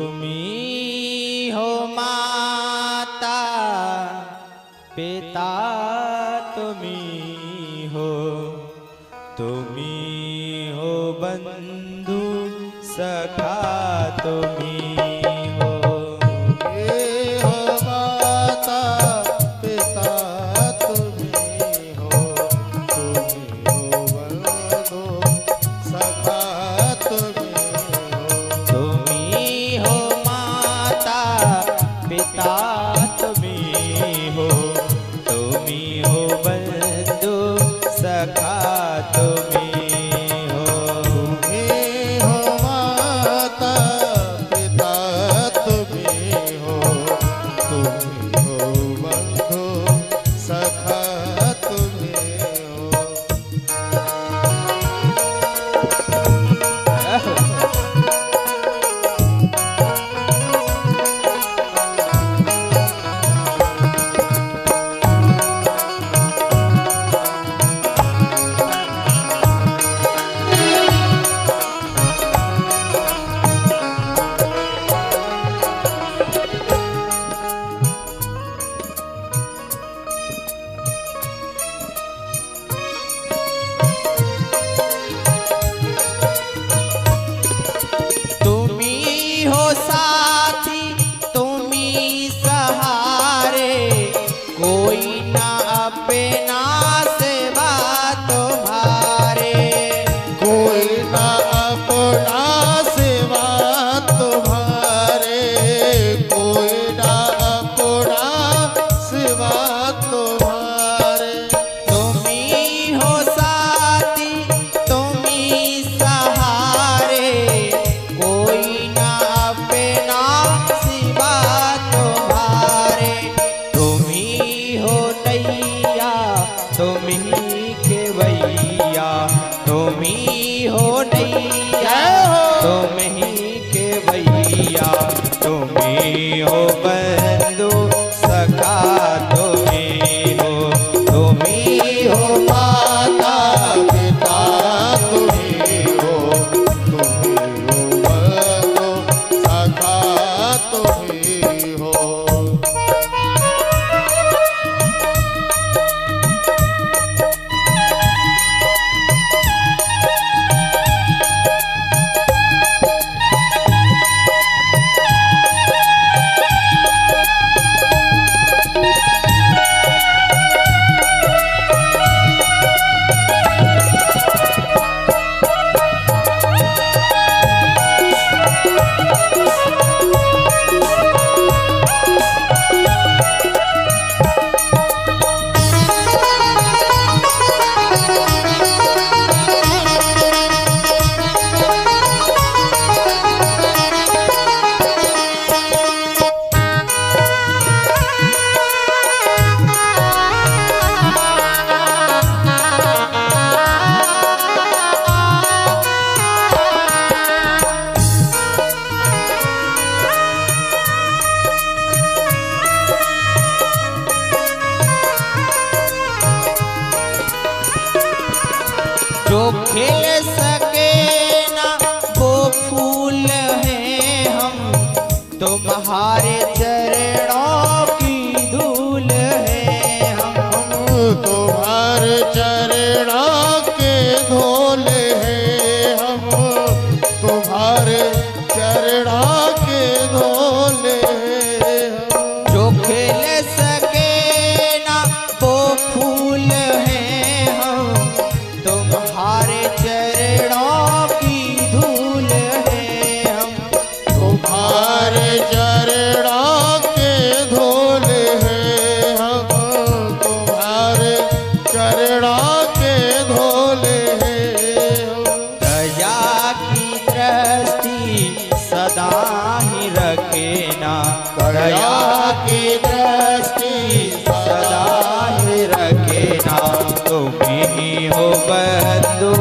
तुम्ही हो माता पिता तुम्ही हो बंधु सखा तुम्ही हो माता पिता तुम्ही हो बंधु सखा तुम्ही हो माता पिता तुम्ही हो बंधु सखा तुम्ही हो माता पिता तुम्ही हो बंधु सखा तुम्ही हो। हो साथी तुम्ही सहारे कोई ना अपना सेवा तुम्हारे कोई ना अपना सेवा तुम्हारे कोई ना अपना सेवा तुम्हारे तुम्ही हो साथी तुम्ही सहारे कोई ना अपना सिवा तुम्हारे तुम्ही हो नैया तुम्ही के भैया तुम्ही हो नैया तुम्ही के भैया तुम्ही हो बंधु सखा तुम्ही हो माता पिता तुम्ही हो बंधु सखा तुम्ही हो। जो खेल सके ना वो फूल हैं हम तुम्हारे चरणों की धूल हैं हम तुम्हारे चरणों के धूल हैं हम तुम्हारे चरणों के धूल हैं हम। जो खेल सके ना वो फूल हैं हम तुम्हारे चरणों की धूल है हम तुम्हारे चरणों के धूल हैं हम तुम्हारे चरणों के धूल हैं हम। दया की दृष्टि सदा ही रखेना दया की दृष्टि सदा ही रखेना तुम्ही हो बंधु